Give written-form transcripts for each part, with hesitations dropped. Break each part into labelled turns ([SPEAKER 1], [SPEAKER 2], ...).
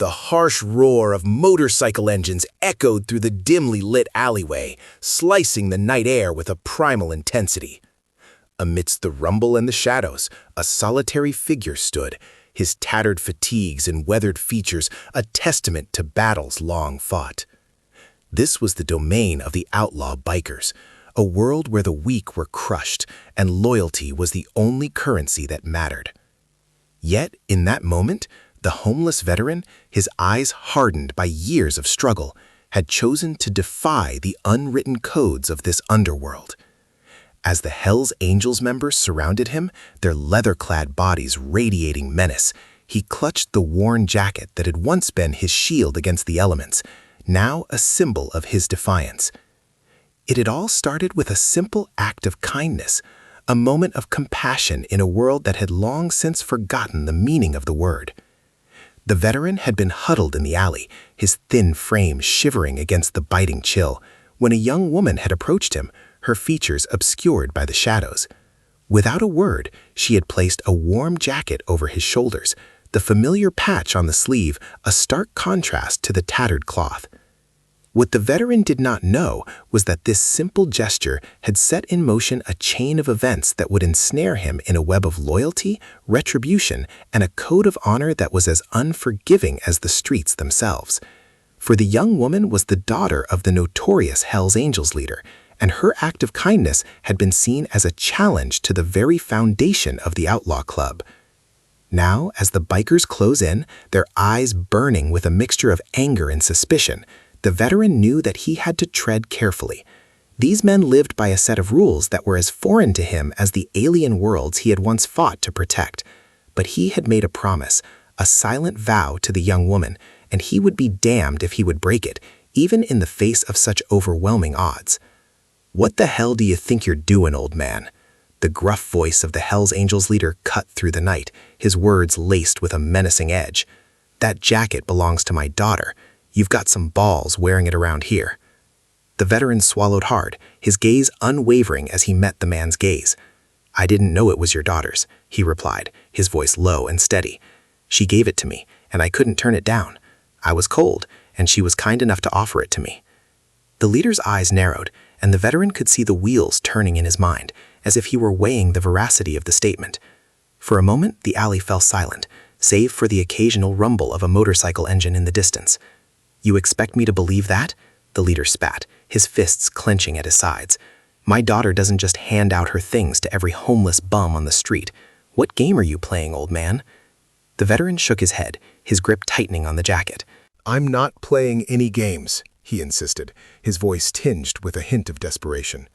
[SPEAKER 1] The harsh roar of motorcycle engines echoed through the dimly lit alleyway, slicing the night air with a primal intensity. Amidst the rumble and the shadows, a solitary figure stood, his tattered fatigues and weathered features a testament to battles long fought. This was the domain of the outlaw bikers, a world where the weak were crushed and loyalty was the only currency that mattered. Yet, in that moment, the homeless veteran, his eyes hardened by years of struggle, had chosen to defy the unwritten codes of this underworld. As the Hells Angels members surrounded him, their leather-clad bodies radiating menace, he clutched the worn jacket that had once been his shield against the elements, now a symbol of his defiance. It had all started with a simple act of kindness, a moment of compassion in a world that had long since forgotten the meaning of the word. The veteran had been huddled in the alley, his thin frame shivering against the biting chill, when a young woman had approached him, her features obscured by the shadows. Without a word, she had placed a warm jacket over his shoulders, the familiar patch on the sleeve a stark contrast to the tattered cloth. What the veteran did not know was that this simple gesture had set in motion a chain of events that would ensnare him in a web of loyalty, retribution, and a code of honor that was as unforgiving as the streets themselves. For the young woman was the daughter of the notorious Hells Angels leader, and her act of kindness had been seen as a challenge to the very foundation of the Outlaw Club. Now, as the bikers close in, their eyes burning with a mixture of anger and suspicion, the veteran knew that he had to tread carefully. These men lived by a set of rules that were as foreign to him as the alien worlds he had once fought to protect. But he had made a promise, a silent vow to the young woman, and he would be damned if he would break it, even in the face of such overwhelming odds. "What the hell do you think you're doing, old man?" The gruff voice of the Hells Angels leader cut through the night, his words laced with a menacing edge. "That jacket belongs to my daughter. You've got some balls wearing it around here." The veteran swallowed hard, his gaze unwavering as he met the man's gaze. "I didn't know it was your daughter's," he replied, his voice low and steady. "She gave it to me, and I couldn't turn it down. I was cold, and she was kind enough to offer it to me." The leader's eyes narrowed, and the veteran could see the wheels turning in his mind, as if he were weighing the veracity of the statement. For a moment, the alley fell silent, save for the occasional rumble of a motorcycle engine in the distance. "You expect me to believe that?" The leader spat, his fists clenching at his sides. "My daughter doesn't just hand out her things to every homeless bum on the street. What game are you playing, old man?" The veteran shook his head, his grip tightening on the jacket.
[SPEAKER 2] "I'm not playing any games," he insisted, his voice tinged with a hint of desperation.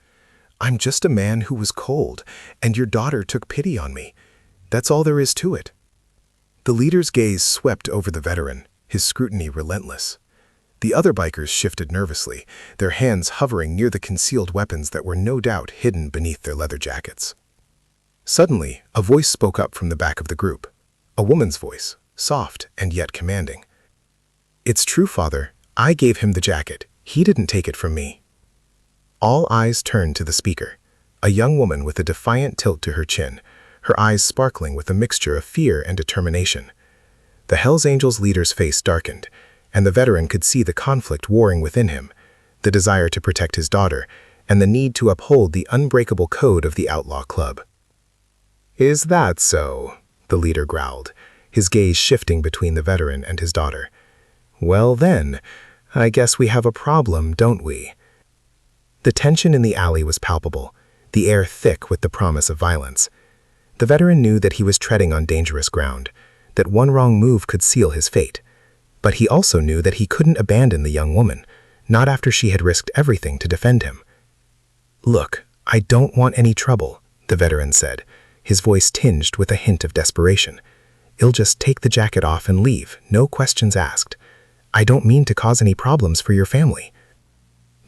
[SPEAKER 2] "I'm just a man who was cold, and your daughter took pity on me. That's all there is to it." The leader's gaze swept over the veteran, his scrutiny relentless. The other bikers shifted nervously, their hands hovering near the concealed weapons that were no doubt hidden beneath their leather jackets. Suddenly, a voice spoke up from the back of the group, a woman's voice, soft and yet commanding. "It's true, Father. I gave him the jacket. He didn't take it from me." All eyes turned to the speaker, a young woman with a defiant tilt to her chin, her eyes sparkling with a mixture of fear and determination. The Hells Angels leader's face darkened, and the veteran could see the conflict warring within him, the desire to protect his daughter, and the need to uphold the unbreakable code of the Outlaw Club. "Is that so?" the leader growled, his gaze shifting between the veteran and his daughter. "Well then, I guess we have a problem, don't we?" The tension in the alley was palpable, the air thick with the promise of violence. The veteran knew that he was treading on dangerous ground, that one wrong move could seal his fate. But he also knew that he couldn't abandon the young woman, not after she had risked everything to defend him. "Look, I don't want any trouble," the veteran said, his voice tinged with a hint of desperation. "I'll just take the jacket off and leave, no questions asked. I don't mean to cause any problems for your family."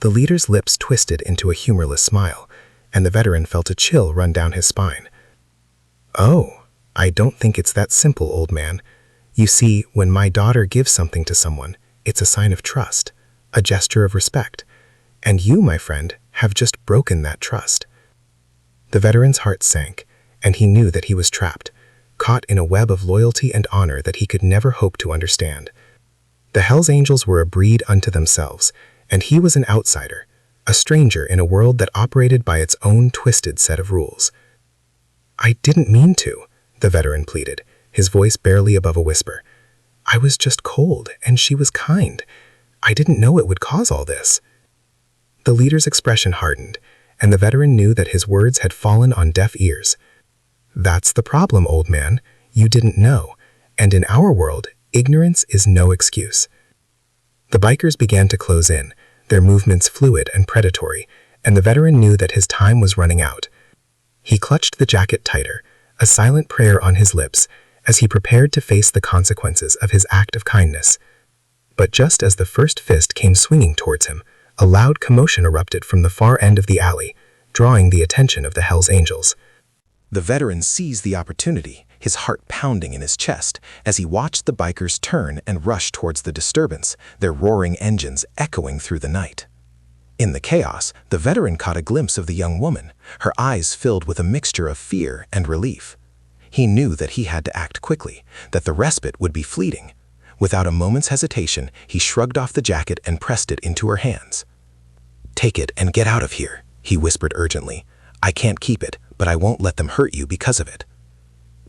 [SPEAKER 2] The leader's lips twisted into a humorless smile, and the veteran felt a chill run down his spine. "Oh, I don't think it's that simple, old man. You see, when my daughter gives something to someone, it's a sign of trust, a gesture of respect. And you, my friend, have just broken that trust." The veteran's heart sank, and he knew that he was trapped, caught in a web of loyalty and honor that he could never hope to understand. The Hells Angels were a breed unto themselves, and he was an outsider, a stranger in a world that operated by its own twisted set of rules. "I didn't mean to," the veteran pleaded, his voice barely above a whisper. "I was just cold, and she was kind. I didn't know it would cause all this." The leader's expression hardened, and the veteran knew that his words had fallen on deaf ears. "That's the problem, old man. You didn't know, and in our world, ignorance is no excuse." The bikers began to close in, their movements fluid and predatory, and the veteran knew that his time was running out. He clutched the jacket tighter, a silent prayer on his lips, as he prepared to face the consequences of his act of kindness. But just as the first fist came swinging towards him, a loud commotion erupted from the far end of the alley, drawing the attention of the Hells Angels.
[SPEAKER 1] The veteran seized the opportunity, his heart pounding in his chest, as he watched the bikers turn and rush towards the disturbance, their roaring engines echoing through the night. In the chaos, the veteran caught a glimpse of the young woman, her eyes filled with a mixture of fear and relief. He knew that he had to act quickly, that the respite would be fleeting. Without a moment's hesitation, he shrugged off the jacket and pressed it into her hands. "Take it and get out of here," he whispered urgently. "I can't keep it, but I won't let them hurt you because of it."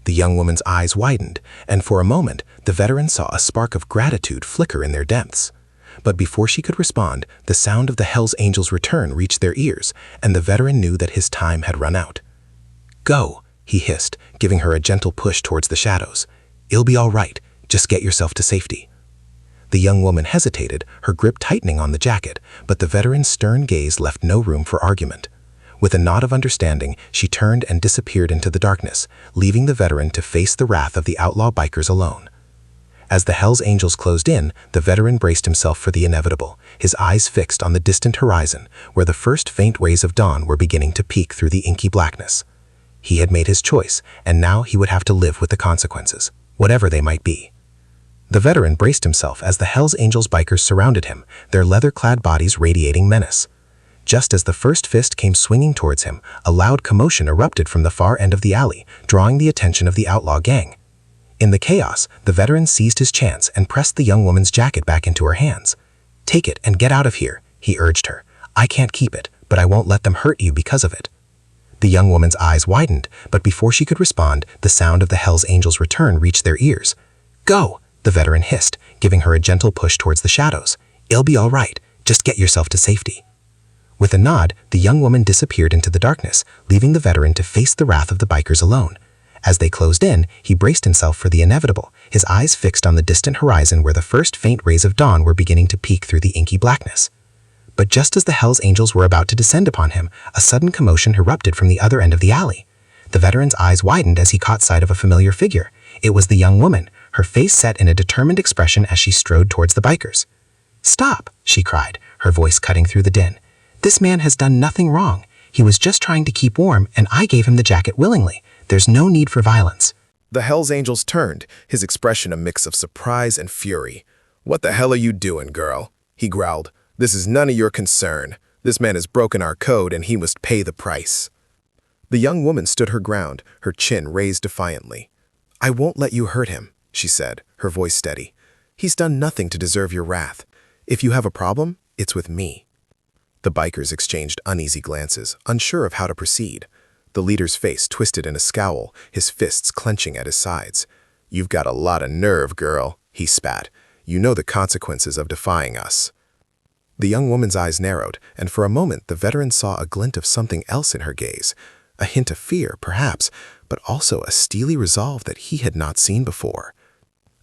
[SPEAKER 1] The young woman's eyes widened, and for a moment, the veteran saw a spark of gratitude flicker in their depths. But before she could respond, the sound of the Hells Angels' return reached their ears, and the veteran knew that his time had run out. "Go," he hissed, giving her a gentle push towards the shadows. "It'll be all right. Just get yourself to safety." The young woman hesitated, her grip tightening on the jacket, but the veteran's stern gaze left no room for argument. With a nod of understanding, she turned and disappeared into the darkness, leaving the veteran to face the wrath of the outlaw bikers alone. As the Hells Angels closed in, the veteran braced himself for the inevitable, his eyes fixed on the distant horizon, where the first faint rays of dawn were beginning to peek through the inky blackness. He had made his choice, and now he would have to live with the consequences, whatever they might be. The veteran braced himself as the Hells Angels bikers surrounded him, their leather-clad bodies radiating menace. Just as the first fist came swinging towards him, a loud commotion erupted from the far end of the alley, drawing the attention of the outlaw gang. In the chaos, the veteran seized his chance and pressed the young woman's jacket back into her hands. "Take it and get out of here," he urged her. "I can't keep it, but I won't let them hurt you because of it." The young woman's eyes widened, but before she could respond, the sound of the Hells Angels' return reached their ears. "Go," the veteran hissed, giving her a gentle push towards the shadows. "It'll be all right. Just get yourself to safety." With a nod, the young woman disappeared into the darkness, leaving the veteran to face the wrath of the bikers alone. As they closed in, he braced himself for the inevitable, his eyes fixed on the distant horizon where the first faint rays of dawn were beginning to peek through the inky blackness. But just as the Hells Angels were about to descend upon him, a sudden commotion erupted from the other end of the alley. The veteran's eyes widened as he caught sight of a familiar figure. It was the young woman, her face set in a determined expression as she strode towards the bikers. "Stop," she cried, her voice cutting through the din. "This man has done nothing wrong. He was just trying to keep warm, and I gave him the jacket willingly. There's no need for violence."
[SPEAKER 2] The Hells Angels turned, his expression a mix of surprise and fury. "What the hell are you doing, girl?" he growled. "This is none of your concern. This man has broken our code and he must pay the price." The young woman stood her ground, her chin raised defiantly. "I won't let you hurt him," she said, her voice steady. "He's done nothing to deserve your wrath. If you have a problem, it's with me." The bikers exchanged uneasy glances, unsure of how to proceed. The leader's face twisted in a scowl, his fists clenching at his sides. "You've got a lot of nerve, girl," he spat. "You know the consequences of defying us." The young woman's eyes narrowed, and for a moment the veteran saw a glint of something else in her gaze. A hint of fear, perhaps, but also a steely resolve that he had not seen before.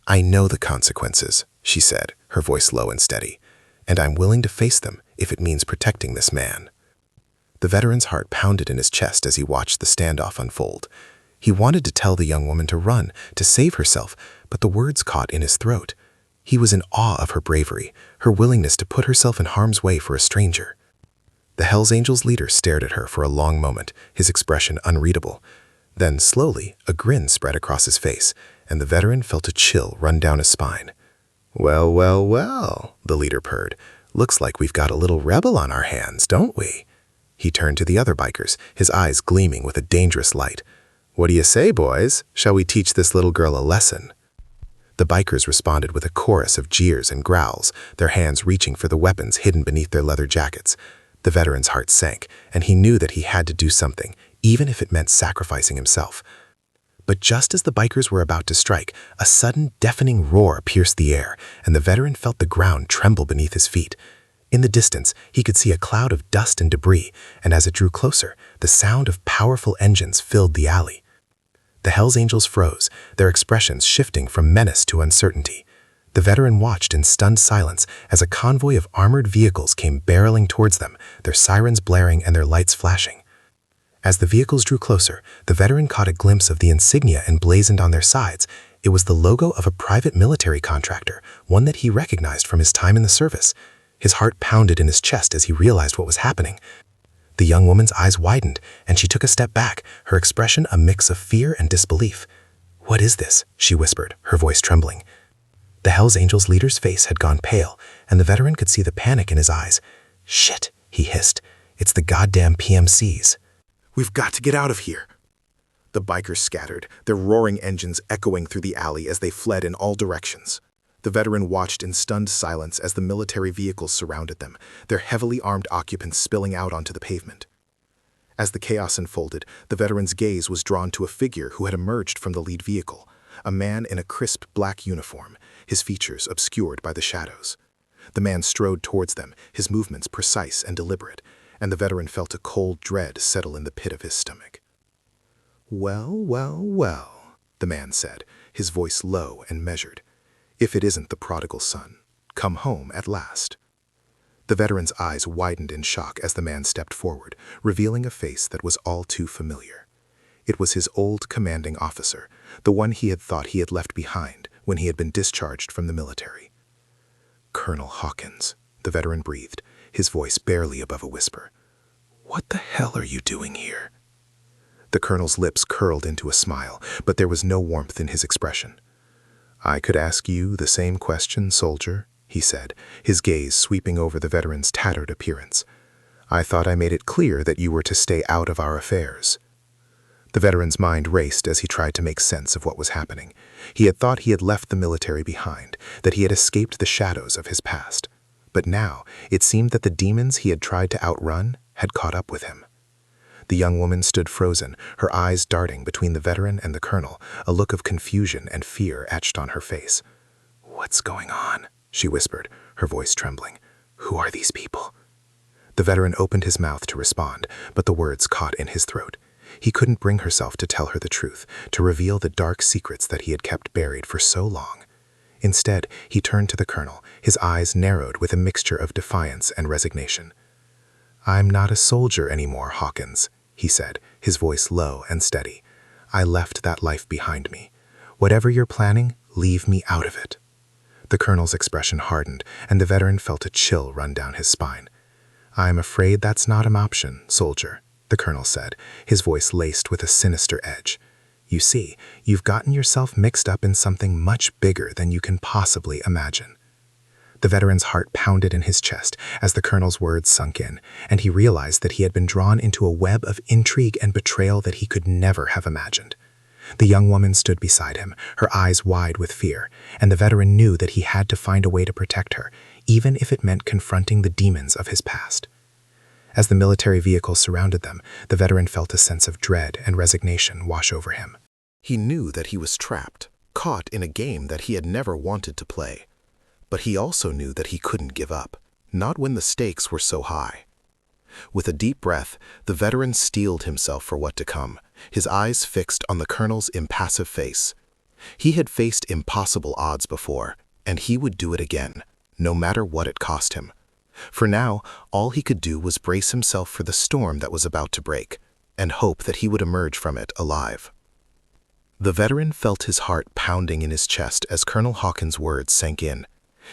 [SPEAKER 2] "I know the consequences," she said, her voice low and steady, "and I'm willing to face them if it means protecting this man." The veteran's heart pounded in his chest as he watched the standoff unfold. He wanted to tell the young woman to run, to save herself, but the words caught in his throat. He was in awe of her bravery, her willingness to put herself in harm's way for a stranger. The Hells Angels leader stared at her for a long moment, his expression unreadable. Then, slowly, a grin spread across his face, and the veteran felt a chill run down his spine. "Well, well, well," the leader purred. "Looks like we've got a little rebel on our hands, don't we?" He turned to the other bikers, his eyes gleaming with a dangerous light. "What do you say, boys? Shall we teach this little girl a lesson?" The bikers responded with a chorus of jeers and growls, their hands reaching for the weapons hidden beneath their leather jackets. The veteran's heart sank, and he knew that he had to do something, even if it meant sacrificing himself. But just as the bikers were about to strike, a sudden, deafening roar pierced the air, and the veteran felt the ground tremble beneath his feet. In the distance, he could see a cloud of dust and debris, and as it drew closer, the sound of powerful engines filled the alley. The Hells Angels froze, their expressions shifting from menace to uncertainty. The veteran watched in stunned silence as a convoy of armored vehicles came barreling towards them, their sirens blaring and their lights flashing. As the vehicles drew closer, the veteran caught a glimpse of the insignia emblazoned on their sides. It was the logo of a private military contractor, one that he recognized from his time in the service. His heart pounded in his chest as he realized what was happening. The young woman's eyes widened, and she took a step back, her expression a mix of fear and disbelief. "What is this?" she whispered, her voice trembling. The Hells Angels leader's face had gone pale, and the veteran could see the panic in his eyes. "Shit," he hissed. "It's the goddamn PMCs. We've got to get out of here." The bikers scattered, their roaring engines echoing through the alley as they fled in all directions. The veteran watched in stunned silence as the military vehicles surrounded them, their heavily armed occupants spilling out onto the pavement. As the chaos unfolded, the veteran's gaze was drawn to a figure who had emerged from the lead vehicle, a man in a crisp black uniform, his features obscured by the shadows. The man strode towards them, his movements precise and deliberate, and the veteran felt a cold dread settle in the pit of his stomach. "Well, well, well," the man said, his voice low and measured. "If it isn't the prodigal son, come home at last." The veteran's eyes widened in shock as the man stepped forward, revealing a face that was all too familiar. It was his old commanding officer, the one he had thought he had left behind when he had been discharged from the military. "Colonel Hawkins," the veteran breathed, his voice barely above a whisper. "What the hell are you doing here?" The colonel's lips curled into a smile, but there was no warmth in his expression. "I could ask you the same question, soldier," he said, his gaze sweeping over the veteran's tattered appearance. "I thought I made it clear that you were to stay out of our affairs." The veteran's mind raced as he tried to make sense of what was happening. He had thought he had left the military behind, that he had escaped the shadows of his past. But now it seemed that the demons he had tried to outrun had caught up with him. The young woman stood frozen, her eyes darting between the veteran and the colonel, a look of confusion and fear etched on her face. "What's going on?" she whispered, her voice trembling. "Who are these people?" The veteran opened his mouth to respond, but the words caught in his throat. He couldn't bring himself to tell her the truth, to reveal the dark secrets that he had kept buried for so long. Instead, he turned to the colonel, his eyes narrowed with a mixture of defiance and resignation. "I'm not a soldier anymore, Hawkins," he said, his voice low and steady. "I left that life behind me. Whatever you're planning, leave me out of it." The colonel's expression hardened, and the veteran felt a chill run down his spine. "I'm afraid that's not an option, soldier," the colonel said, his voice laced with a sinister edge. "You see, you've gotten yourself mixed up in something much bigger than you can possibly imagine." The veteran's heart pounded in his chest as the colonel's words sunk in, and he realized that he had been drawn into a web of intrigue and betrayal that he could never have imagined. The young woman stood beside him, her eyes wide with fear, and the veteran knew that he had to find a way to protect her, even if it meant confronting the demons of his past. As the military vehicles surrounded them, the veteran felt a sense of dread and resignation wash over him. He knew that he was trapped, caught in a game that he had never wanted to play. But he also knew that he couldn't give up, not when the stakes were so high. With a deep breath, the veteran steeled himself for what to come, his eyes fixed on the colonel's impassive face. He had faced impossible odds before, and he would do it again, no matter what it cost him. For now, all he could do was brace himself for the storm that was about to break, and hope that he would emerge from it alive. The veteran felt his heart pounding in his chest as Colonel Hawkins' words sank in.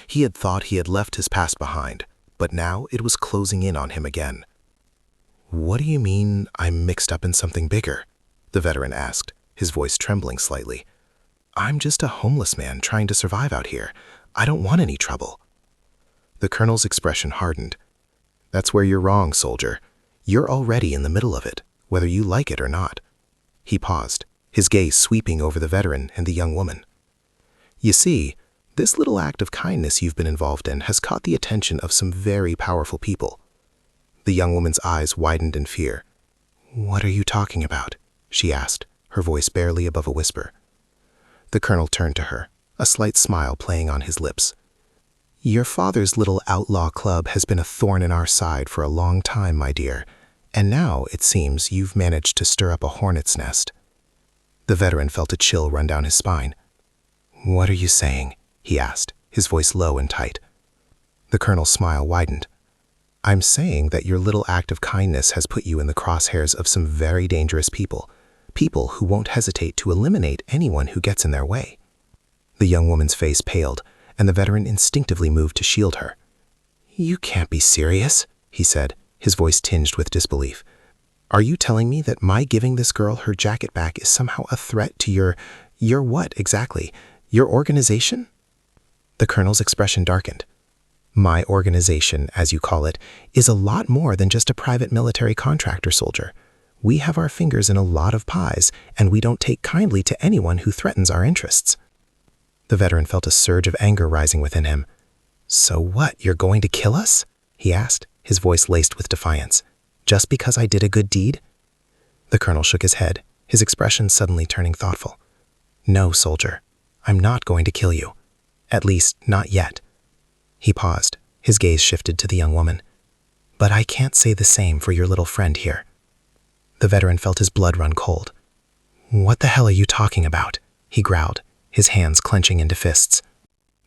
[SPEAKER 2] He had thought he had left his past behind, but now it was closing in on him again. "What do you mean I'm mixed up in something bigger?" the veteran asked, his voice trembling slightly. "I'm just a homeless man trying to survive out here. I don't want any trouble." The colonel's expression hardened. "That's where you're wrong, soldier. You're already in the middle of it, whether you like it or not." He paused, his gaze sweeping over the veteran and the young woman.
[SPEAKER 1] You see, this little act of kindness you've been involved in has caught the attention of some very powerful people. The young woman's eyes widened in fear. "What are you talking about?" she asked, her voice barely above a whisper. The colonel turned to her, a slight smile playing on his lips. "Your father's little outlaw club has been a thorn in our side for a long time, my dear, and now, it seems, you've managed to stir up a hornet's nest." The veteran felt a chill run down his spine. "What are you saying?" he asked, his voice low and tight. The colonel's smile widened. "I'm saying that your little act of kindness has put you in the crosshairs of some very dangerous people, people who won't hesitate to eliminate anyone who gets in their way." The young woman's face paled, and the veteran instinctively moved to shield her. "You can't be serious," he said, his voice tinged with disbelief. "Are you telling me that my giving this girl her jacket back is somehow a threat to your what exactly? Your organization?" The colonel's expression darkened. "My organization, as you call it, is a lot more than just a private military contractor, soldier. We have our fingers in a lot of pies, and we don't take kindly to anyone who threatens our interests." The veteran felt a surge of anger rising within him. "So what, you're going to kill us?" he asked, his voice laced with defiance. "Just because I did a good deed?" The colonel shook his head, his expression suddenly turning thoughtful. "No, soldier, I'm not going to kill you. At least, not yet." He paused, his gaze shifted to the young woman. "But I can't say the same for your little friend here." The veteran felt his blood run cold. "What the hell are you talking about?" he growled, his hands clenching into fists.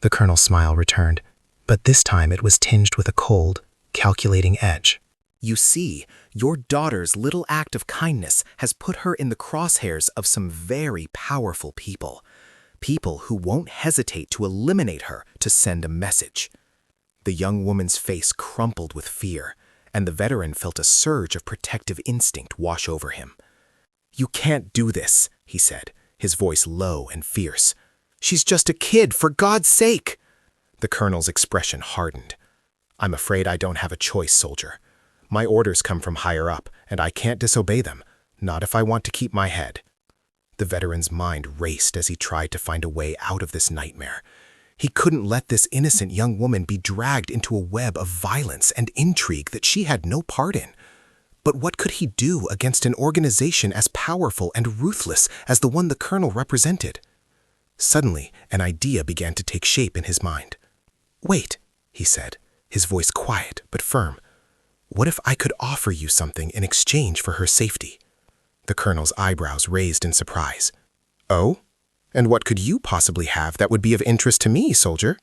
[SPEAKER 1] The colonel's smile returned, but this time it was tinged with a cold, calculating edge. "You see, your daughter's little act of kindness has put her in the crosshairs of some very powerful people. People who won't hesitate to eliminate her to send a message." The young woman's face crumpled with fear, and the veteran felt a surge of protective instinct wash over him. "You can't do this," he said, his voice low and fierce. "She's just a kid, for God's sake!" The colonel's expression hardened. "I'm afraid I don't have a choice, soldier. My orders come from higher up, and I can't disobey them, not if I want to keep my head." The veteran's mind raced as he tried to find a way out of this nightmare. He couldn't let this innocent young woman be dragged into a web of violence and intrigue that she had no part in. But what could he do against an organization as powerful and ruthless as the one the colonel represented? Suddenly, an idea began to take shape in his mind. "Wait," he said, his voice quiet but firm. "What if I could offer you something in exchange for her safety?" The colonel's eyebrows raised in surprise. "Oh? And what could you possibly have that would be of interest to me, soldier?"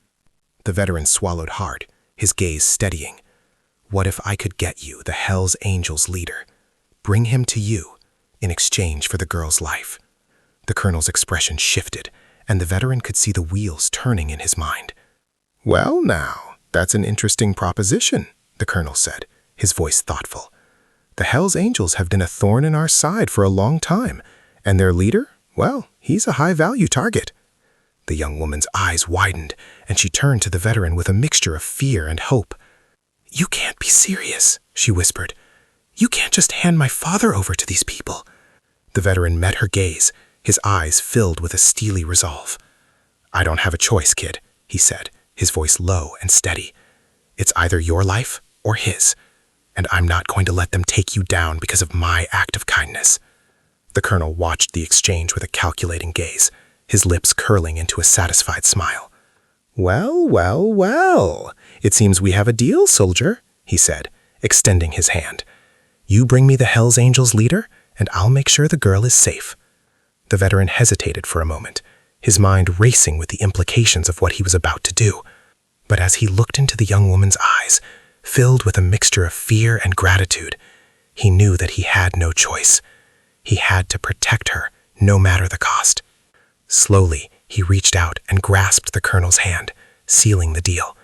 [SPEAKER 1] The veteran swallowed hard, his gaze steadying. "What if I could get you the Hells Angels leader? Bring him to you in exchange for the girl's life." The colonel's expression shifted, and the veteran could see the wheels turning in his mind. "Well now, that's an interesting proposition," the colonel said, his voice thoughtful. "The Hells Angels have been a thorn in our side for a long time, and their leader, well, he's a high-value target." The young woman's eyes widened, and she turned to the veteran with a mixture of fear and hope. "You can't be serious," she whispered. "You can't just hand my father over to these people." The veteran met her gaze, his eyes filled with a steely resolve. "I don't have a choice, kid," he said, his voice low and steady. "It's either your life or his, and I'm not going to let them take you down because of my act of kindness." The colonel watched the exchange with a calculating gaze, his lips curling into a satisfied smile. "Well, well, well, it seems we have a deal, soldier," he said, extending his hand. "You bring me the Hells Angels leader, and I'll make sure the girl is safe." The veteran hesitated for a moment, his mind racing with the implications of what he was about to do. But as he looked into the young woman's eyes, filled with a mixture of fear and gratitude, he knew that he had no choice. He had to protect her, no matter the cost. Slowly, he reached out and grasped the colonel's hand, sealing the deal.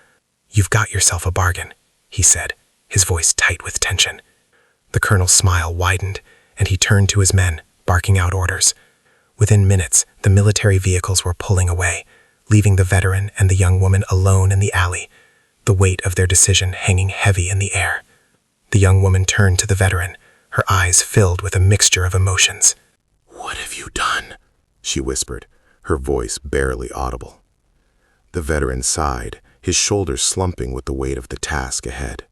[SPEAKER 1] "You've got yourself a bargain," he said, his voice tight with tension. The colonel's smile widened, and he turned to his men, barking out orders. Within minutes, the military vehicles were pulling away, leaving the veteran and the young woman alone in the alley, the weight of their decision hanging heavy in the air. The young woman turned to the veteran, her eyes filled with a mixture of emotions.
[SPEAKER 2] "What have you done?" she whispered, her voice barely audible. The veteran sighed, his shoulders slumping with the weight of the task ahead.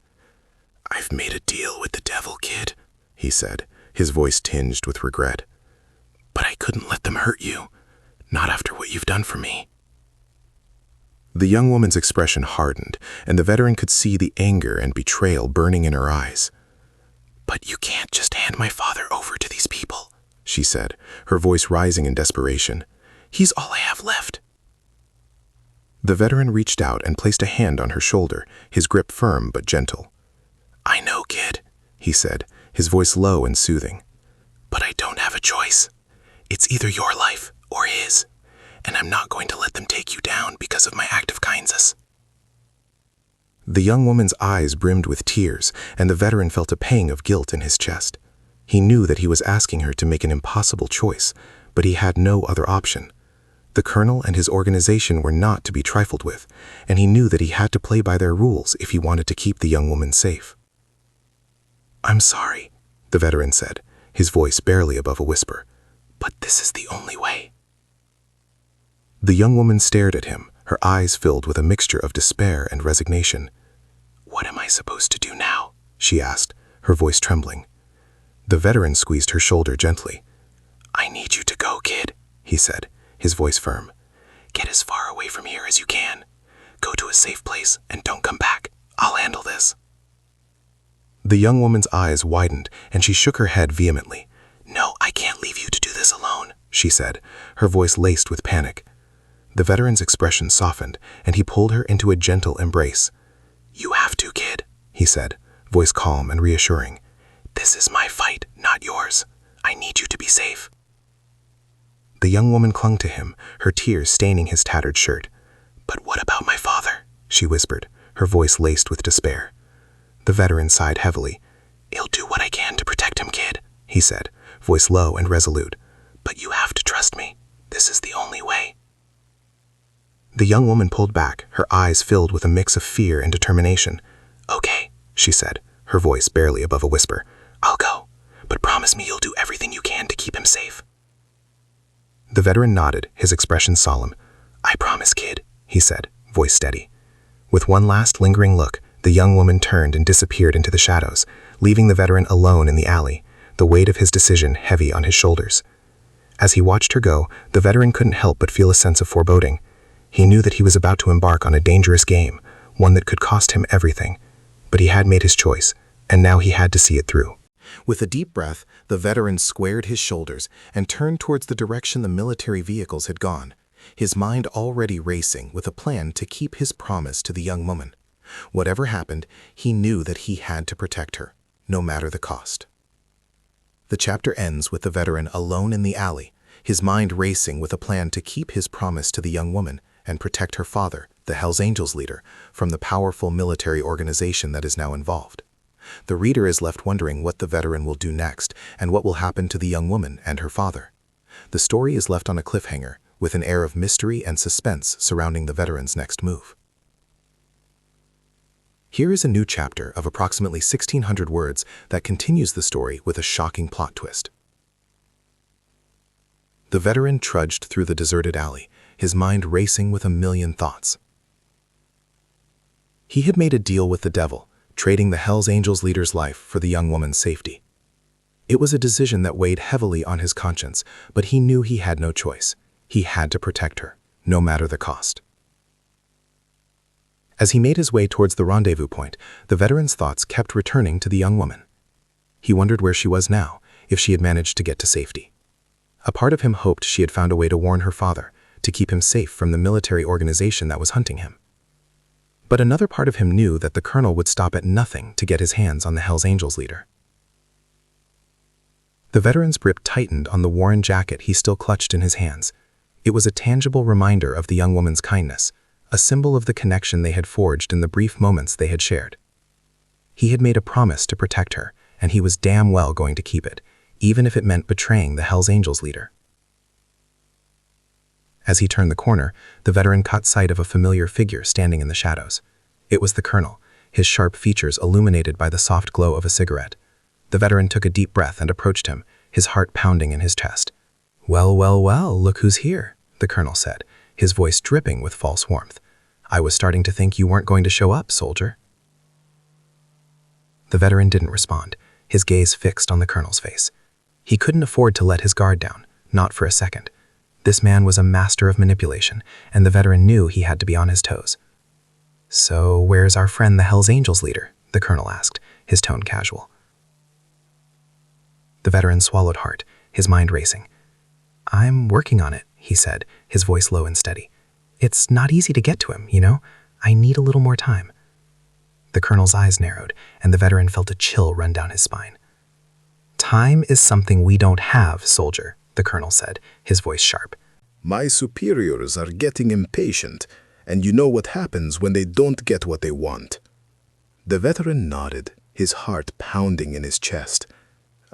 [SPEAKER 2] "I've made a deal with the devil, kid," he said, his voice tinged with regret. "But I couldn't let them hurt you, not after what you've done for me." The young woman's expression hardened, and the veteran could see the anger and betrayal burning in her eyes. "But you can't just hand my father over to these people," she said, her voice rising in desperation. "He's all I have left." The veteran reached out and placed a hand on her shoulder, his grip firm but gentle. "I know, kid," he said, his voice low and soothing. "But I don't have a choice. It's either your life or his, and I'm not going to let them take you down because of my act of kindness." The young woman's eyes brimmed with tears, and the veteran felt a pang of guilt in his chest. He knew that he was asking her to make an impossible choice, but he had no other option. The colonel and his organization were not to be trifled with, and he knew that he had to play by their rules if he wanted to keep the young woman safe. "I'm sorry," the veteran said, his voice barely above a whisper, "but this is the only way." The young woman stared at him, her eyes filled with a mixture of despair and resignation. "What am I supposed to do now?" she asked, her voice trembling. The veteran squeezed her shoulder gently. "I need you to go, kid," he said, his voice firm. "Get as far away from here as you can. Go to a safe place and don't come back. I'll handle this." The young woman's eyes widened, and she shook her head vehemently. "No, I can't leave you to do this alone," she said, her voice laced with panic. The veteran's expression softened, and he pulled her into a gentle embrace. "You have to, kid," he said, voice calm and reassuring. "This is my fight, not yours. I need you to be safe." The young woman clung to him, her tears staining his tattered shirt. "But what about my father?" she whispered, her voice laced with despair. The veteran sighed heavily. "I'll do what I can to protect him, kid," he said, voice low and resolute. "But you have to trust me. This is the only way." The young woman pulled back, her eyes filled with a mix of fear and determination. "Okay," she said, her voice barely above a whisper. "I'll go, but promise me you'll do everything you can to keep him safe." The veteran nodded, his expression solemn. "I promise, kid," he said, voice steady. With one last lingering look, the young woman turned and disappeared into the shadows, leaving the veteran alone in the alley, the weight of his decision heavy on his shoulders. As he watched her go, the veteran couldn't help but feel a sense of foreboding. He knew that he was about to embark on a dangerous game, one that could cost him everything. But he had made his choice, and now he had to see it through. With a deep breath, the veteran squared his shoulders and turned towards the direction the military vehicles had gone, his mind already racing with a plan to keep his promise to the young woman. Whatever happened, he knew that he had to protect her, no matter the cost. The chapter ends with the veteran alone in the alley, his mind racing with a plan to keep his promise to the young woman and protect her father, the Hells Angels leader, from the powerful military organization that is now involved. The reader is left wondering what the veteran will do next and what will happen to the young woman and her father. The story is left on a cliffhanger, with an air of mystery and suspense surrounding the veteran's next move. Here is a new chapter of approximately 1,600 words that continues the story with a shocking plot twist. The veteran trudged through the deserted alley, his mind racing with a million thoughts. He had made a deal with the devil, trading the Hells Angels leader's life for the young woman's safety. It was a decision that weighed heavily on his conscience, but he knew he had no choice. He had to protect her, no matter the cost. As he made his way towards the rendezvous point, the veteran's thoughts kept returning to the young woman. He wondered where she was now, if she had managed to get to safety. A part of him hoped she had found a way to warn her father, to keep him safe from the military organization that was hunting him. But another part of him knew that the colonel would stop at nothing to get his hands on the Hells Angels leader. The veteran's grip tightened on the worn jacket he still clutched in his hands. It was a tangible reminder of the young woman's kindness, a symbol of the connection they had forged in the brief moments they had shared. He had made a promise to protect her, and he was damn well going to keep it, even if it meant betraying the Hells Angels leader. As he turned the corner, the veteran caught sight of a familiar figure standing in the shadows. It was the colonel, his sharp features illuminated by the soft glow of a cigarette. The veteran took a deep breath and approached him, his heart pounding in his chest. "Well, well, well, look who's here," the colonel said, his voice dripping with false warmth.
[SPEAKER 3] I was starting to think you weren't going to show up, soldier. The veteran didn't respond, his gaze fixed on the colonel's face. He couldn't afford to let his guard down, not for a second. This man was a master of manipulation, and the veteran knew he had to be on his toes. "So where's our friend the Hells Angels leader?" the colonel asked, his tone casual. The veteran swallowed hard, his mind racing. "I'm working on it," he said, his voice low and steady. "It's not easy to get to him, you know? I need a little more time." The colonel's eyes narrowed, and the veteran felt a chill run down his spine. "Time is something we don't have, soldier," the colonel said, his voice sharp.
[SPEAKER 2] My superiors are getting impatient, and you know what happens when they don't get what they want. The veteran nodded, his heart pounding in his chest.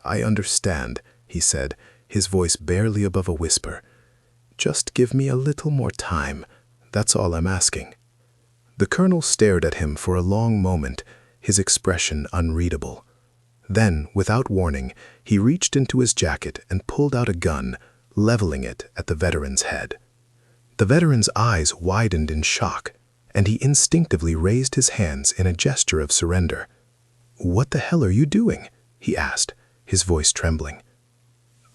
[SPEAKER 2] I understand, he said, his voice barely above a whisper. Just give me a little more time. That's all I'm asking. The colonel stared at him for a long moment, his expression unreadable. Then, without warning, he reached into his jacket and pulled out a gun, leveling it at the veteran's head. The veteran's eyes widened in shock, and he instinctively raised his hands in a gesture of surrender. "What the hell are you doing?" he asked, his voice trembling.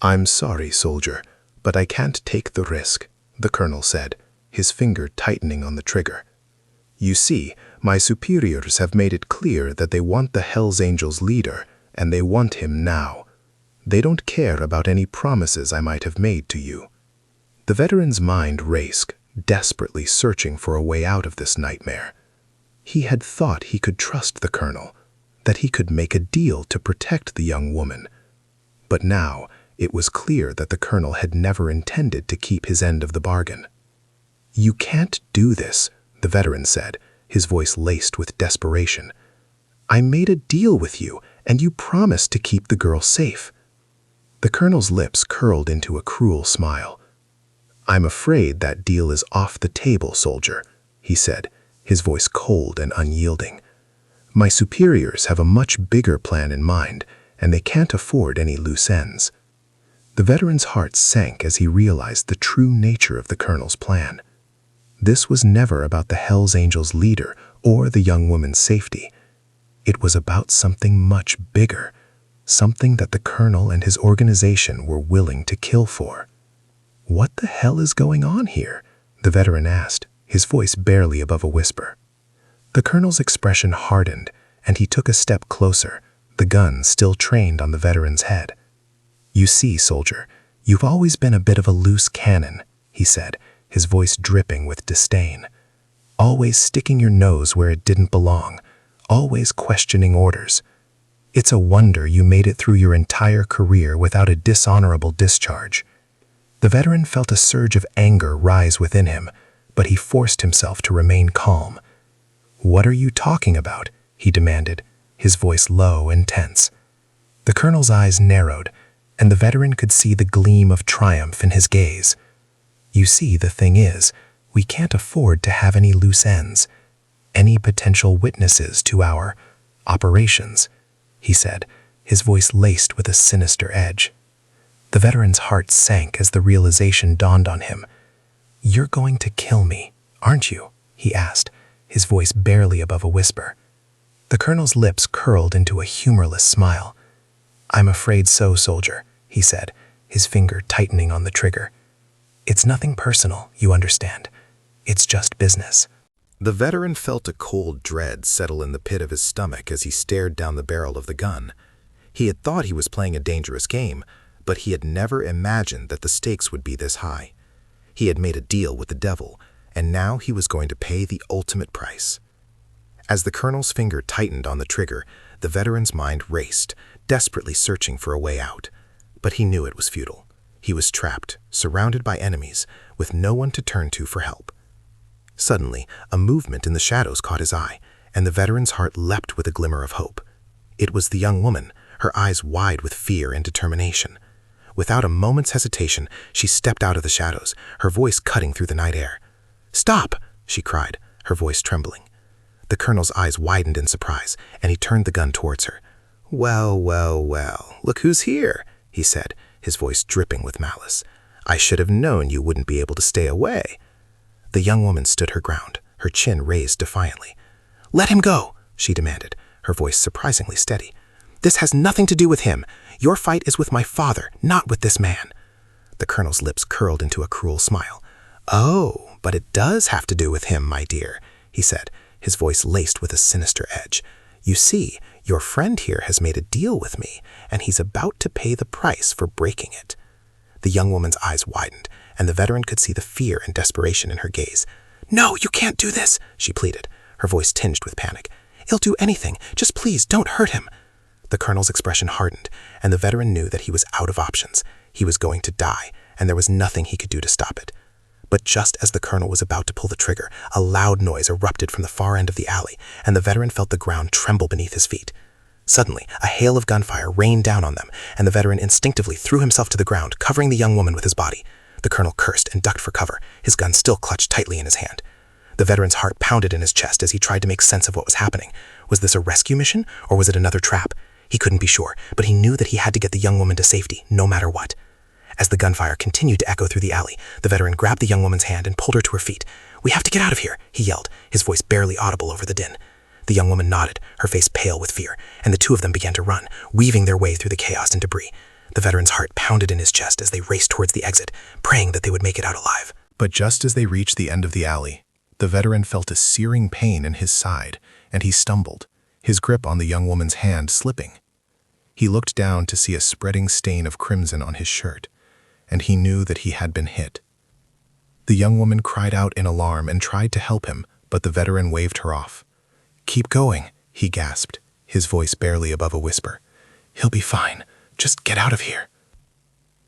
[SPEAKER 2] "I'm sorry, soldier, but I can't take the risk," the colonel said, his finger tightening on the trigger. "You see, my superiors have made it clear that they want the Hells Angels leader, and they want him now. They don't care about any promises I might have made to you." The veteran's mind raced, desperately searching for a way out of this nightmare. He had thought he could trust the colonel, that he could make a deal to protect the young woman. But now it was clear that the colonel had never intended to keep his end of the bargain. "You can't do this," the veteran said, his voice laced with desperation. "I made a deal with you, and you promised to keep the girl safe." The colonel's lips curled into a cruel smile. "I'm afraid that deal is off the table, soldier," he said, his voice cold and unyielding. "My superiors have a much bigger plan in mind, and they can't afford any loose ends." The veteran's heart sank as he realized the true nature of the colonel's plan. This was never about the Hells Angels leader or the young woman's safety. It was about something much bigger, something that the colonel and his organization were willing to kill for. "What the hell is going on here?" the veteran asked, his voice barely above a whisper. The colonel's expression hardened, and he took a step closer, the gun still trained on the veteran's head. "You see, soldier, you've always been a bit of a loose cannon," he said, his voice dripping with disdain. "Always sticking your nose where it didn't belong, always questioning orders. It's a wonder you made it through your entire career without a dishonorable discharge." The veteran felt a surge of anger rise within him, but he forced himself to remain calm. "What are you talking about?" he demanded, his voice low and tense. The colonel's eyes narrowed, and the veteran could see the gleam of triumph in his gaze. "You see, the thing is, we can't afford to have any loose ends, any potential witnesses to our operations," he said, his voice laced with a sinister edge. The veteran's heart sank as the realization dawned on him. "You're going to kill me, aren't you?" he asked, his voice barely above a whisper. The colonel's lips curled into a humorless smile. "I'm afraid so, soldier," he said, his finger tightening on the trigger. "It's nothing personal, you understand. It's just business."
[SPEAKER 1] The veteran felt a cold dread settle in the pit of his stomach as he stared down the barrel of the gun. He had thought he was playing a dangerous game, but he had never imagined that the stakes would be this high. He had made a deal with the devil, and now he was going to pay the ultimate price. As the colonel's finger tightened on the trigger, the veteran's mind raced, desperately searching for a way out. But he knew it was futile. He was trapped, surrounded by enemies, with no one to turn to for help. Suddenly, a movement in the shadows caught his eye, and the veteran's heart leapt with a glimmer of hope. It was the young woman, her eyes wide with fear and determination. Without a moment's hesitation, she stepped out of the shadows, her voice cutting through the night air. "Stop!" she cried, her voice trembling. The colonel's eyes widened in surprise, and he turned the gun towards her. "Well, well, well, look who's here," he said, his voice dripping with malice. "I should have known you wouldn't be able to stay away." The young woman stood her ground,
[SPEAKER 3] her chin raised defiantly. "Let him go," she demanded, her voice surprisingly steady. "This has nothing to do with him. Your fight is with my father, not with this man." The colonel's lips curled into a cruel smile. "Oh, but it does have to do with him, my dear," he said, his voice laced with a sinister edge. "You see, your friend here has made a deal with me, and he's about to pay the price for breaking it." The young woman's eyes widened, and the veteran could see the fear and desperation in her gaze. "No, you can't do this," she pleaded, her voice tinged with panic. "He'll do anything. Just please don't hurt him." The colonel's expression hardened, and the veteran knew that he was out of options. He was going to die, and there was nothing he could do to stop it. But just as the colonel was about to pull the trigger, a loud noise erupted from the far end of the alley, and the veteran felt the ground tremble beneath his feet. Suddenly, a hail of gunfire rained down on them, and the veteran instinctively threw himself to the ground, covering the young woman with his body. The colonel cursed and ducked for cover, his gun still clutched tightly in his hand. The veteran's heart pounded in his chest as he tried to make sense of what was happening. Was this a rescue mission, or was it another trap? He couldn't be sure, but he knew that he had to get the young woman to safety, no matter what. As the gunfire continued to echo through the alley, the veteran grabbed the young woman's hand and pulled her to her feet. "We have to get out of here," he yelled, his voice barely audible over the din. The young woman nodded, her face pale with fear, and the two of them began to run, weaving their way through the chaos and debris. The veteran's heart pounded in his chest as they raced towards the exit, praying that they would make it out alive.
[SPEAKER 2] But just as they reached the end of the alley, the veteran felt a searing pain in his side, and he stumbled, his grip on the young woman's hand slipping. He looked down to see a spreading stain of crimson on his shirt, and he knew that he had been hit. The young woman cried out in alarm and tried to help him, but the veteran waved her off. "Keep going," he gasped, his voice barely above a whisper. "He'll be fine. Just get out of here."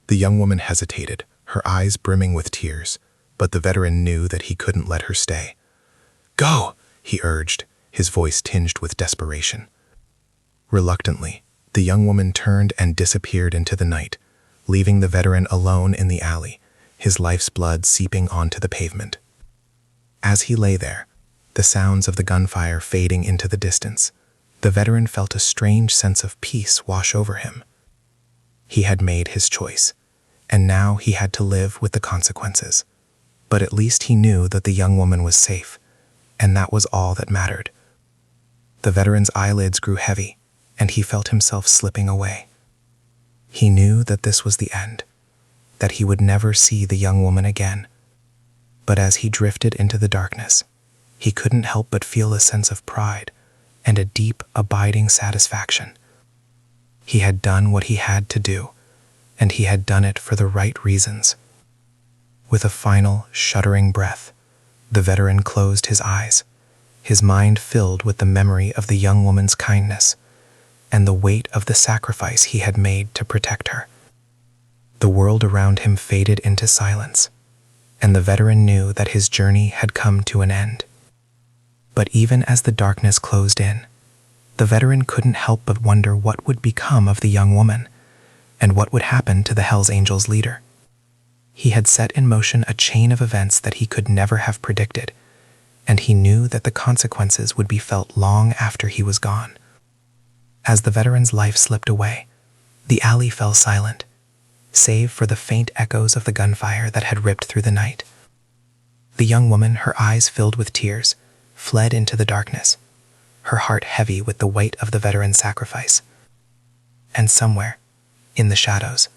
[SPEAKER 2] The young woman hesitated, her eyes brimming with tears, but the veteran knew that he couldn't let her stay. "Go," he urged, his voice tinged with desperation. Reluctantly, the young woman turned and disappeared into the night, leaving the veteran alone in the alley, his life's blood seeping onto the pavement. As he lay there, the sounds of the gunfire fading into the distance, the veteran felt a strange sense of peace wash over him. He had made his choice, and now he had to live with the consequences. But at least he knew that the young woman was safe, and that was all that mattered. The veteran's eyelids grew heavy, and he felt himself slipping away. He knew that this was the end, that he would never see the young woman again. But as he drifted into the darkness, he couldn't help but feel a sense of pride and a deep, abiding satisfaction. He had done what he had to do, and he had done it for the right reasons. With a final, shuddering breath, the veteran closed his eyes, his mind filled with the memory of the young woman's kindness and the weight of the sacrifice he had made to protect her. The world around him faded into silence, and the veteran knew that his journey had come to an end. But even as the darkness closed in, the veteran couldn't help but wonder what would become of the young woman, and what would happen to the Hells Angels leader. He had set in motion a chain of events that he could never have predicted, and he knew that the consequences would be felt long after he was gone. As the veteran's life slipped away, the alley fell silent, save for the faint echoes of the gunfire that had ripped through the night. The young woman, her eyes filled with tears, fled into the darkness, her heart heavy with the weight of the veteran's sacrifice. And somewhere, in the shadows,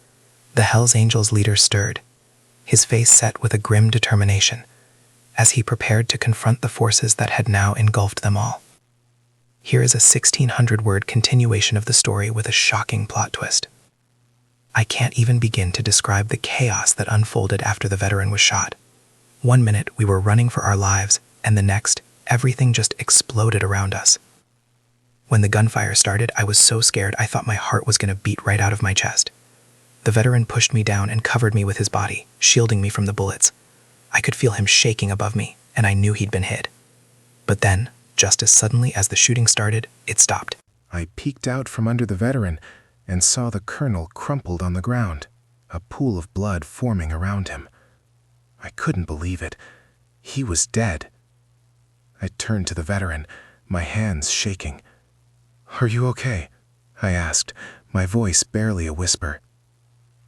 [SPEAKER 2] the Hells Angels leader stirred, his face set with a grim determination, as he prepared to confront the forces that had now engulfed them all. Here is a 1,600-word continuation of the story with a shocking plot twist. I can't even begin to describe the chaos that unfolded after the veteran was shot. One minute we were running for our lives, and the next, everything just exploded around us. When the gunfire started, I was so scared I thought my heart was going to beat right out of my chest. The veteran pushed me down and covered me with his body, shielding me from the bullets. I could feel him shaking above me, and I knew he'd been hit. But then, just as suddenly as the shooting started, it stopped. I peeked out from under the veteran and saw the colonel crumpled on the ground, a pool of blood forming around him. I couldn't believe it. He was dead. I turned to the veteran, my hands shaking. "Are you okay?" I asked, my voice barely a whisper.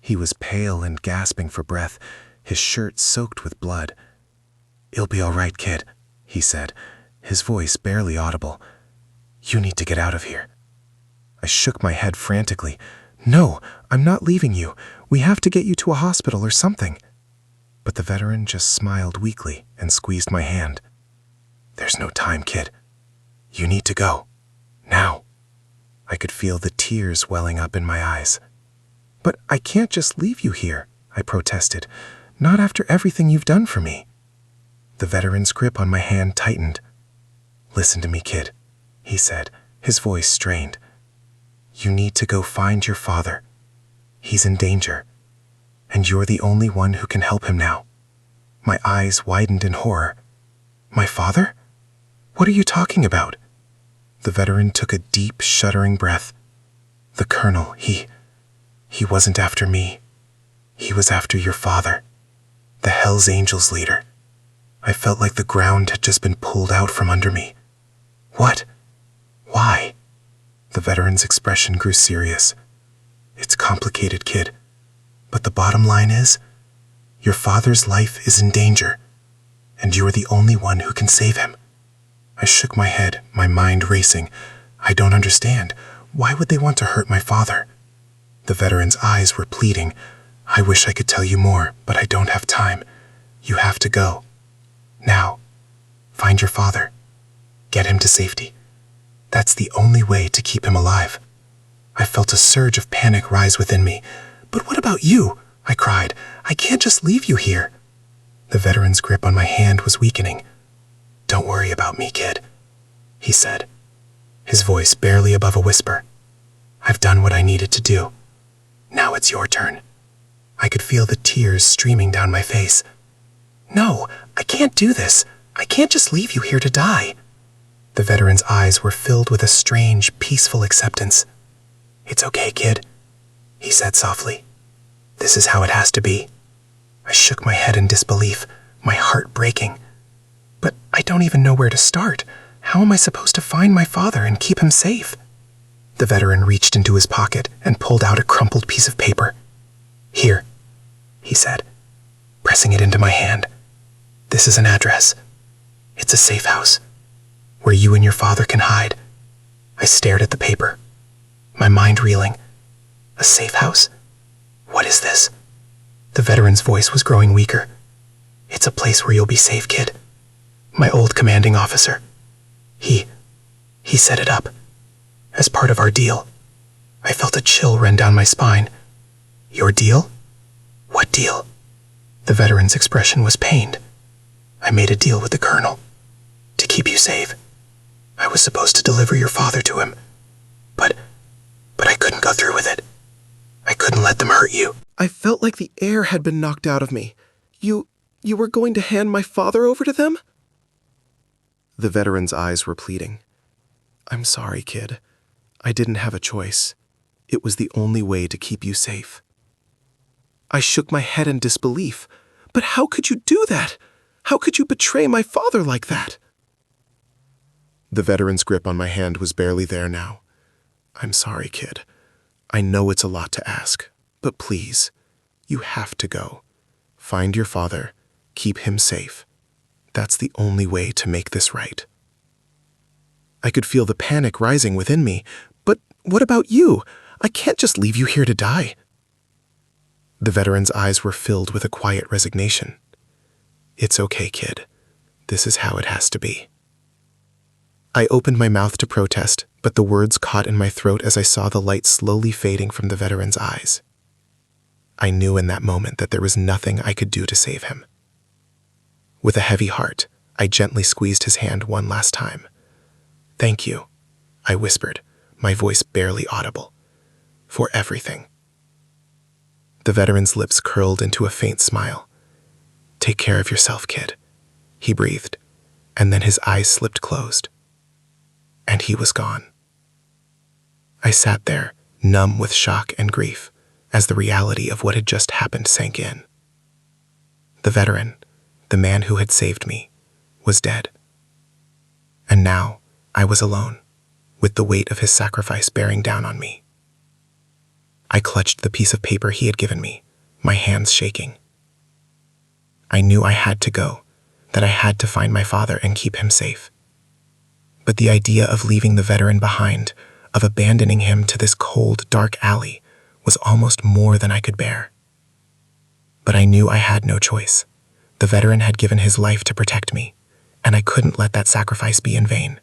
[SPEAKER 2] He was pale and gasping for breath, his shirt soaked with blood. "You'll be all right, kid," he said, his voice barely audible. "You need to get out of here." I shook my head frantically. "No, I'm not leaving you. We have to get you to a hospital or something." But the veteran just smiled weakly and squeezed my hand. "There's no time, kid. You need to go. Now." I could feel the tears welling up in my eyes. "But I can't just leave you here," I protested. "Not after everything you've done for me." The veteran's grip on my hand tightened. "Listen to me, kid," he said, his voice strained. "You need to go find your father. He's in danger, and you're the only one who can help him now." My eyes widened in horror. "My father? What are you talking about?" The veteran took a deep, shuddering breath. "The colonel, he wasn't after me. He was after your father, the Hells Angels leader." I felt like the ground had just been pulled out from under me. "What? Why?" The veteran's expression grew serious. "It's complicated, kid. But the bottom line is, your father's life is in danger, and you are the only one who can save him." I shook my head, my mind racing. "I don't understand. Why would they want to hurt my father?" The veteran's eyes were pleading. "I wish I could tell you more, but I don't have time. You have to go. Now, find your father. Get him to safety. That's the only way to keep him alive." I felt a surge of panic rise within me. "But what about you?" I cried. "I can't just leave you here." The veteran's grip on my hand was weakening. "Don't worry about me, kid," he said, his voice barely above a whisper. "I've done what I needed to do. Now it's your turn." I could feel the tears streaming down my face. "No, I can't do this. I can't just leave you here to die." The veteran's eyes were filled with a strange, peaceful acceptance. "It's okay, kid," he said softly. "This is how it has to be." I shook my head in disbelief, my heart breaking. "But I don't even know where to start. How am I supposed to find my father and keep him safe?" The veteran reached into his pocket and pulled out a crumpled piece of paper. "Here," he said, pressing it into my hand. "This is an address. It's a safe house, where you and your father can hide." I stared at the paper, my mind reeling. A safe house? What is this? The veteran's voice was growing weaker. "It's a place where you'll be safe, kid. My old commanding officer. He set it up. As part of our deal." I felt a chill run down my spine. "Your deal? What deal?" The veteran's expression was pained. "I made a deal with the colonel. To keep you safe. I was supposed to deliver your father to him. But I couldn't go through with it. I couldn't let them hurt you."
[SPEAKER 4] I felt like the air had been knocked out of me. You were going to hand my father over to them?" The veteran's eyes were pleading. "I'm sorry, kid. I didn't have a choice. It was the only way to keep you safe." I shook my head in disbelief. "But how could you do that? How could you betray my father like that?" The veteran's grip on my hand was barely there now. "I'm sorry, kid. I know it's a lot to ask, but please, you have to go. Find your father. Keep him safe. That's the only way to make this right." I could feel the panic rising within me. "But what about you? I can't just leave you here to die." The veteran's eyes were filled with a quiet resignation. "It's okay, kid. This is how it has to be." I opened my mouth to protest, but the words caught in my throat as I saw the light slowly fading from the veteran's eyes. I knew in that moment that there was nothing I could do to save him. With a heavy heart, I gently squeezed his hand one last time. "Thank you," I whispered, my voice barely audible, "for everything." The veteran's lips curled into a faint smile. "Take care of yourself, kid," he breathed, and then his eyes slipped closed. And he was gone. I sat there, numb with shock and grief, as the reality of what had just happened sank in. The veteran, the man who had saved me, was dead. And now I was alone, with the weight of his sacrifice bearing down on me. I clutched the piece of paper he had given me, my hands shaking. I knew I had to go, that I had to find my father and keep him safe. But the idea of leaving the veteran behind, of abandoning him to this cold, dark alley, was almost more than I could bear. But I knew I had no choice. The veteran had given his life to protect me, and I couldn't let that sacrifice be in vain.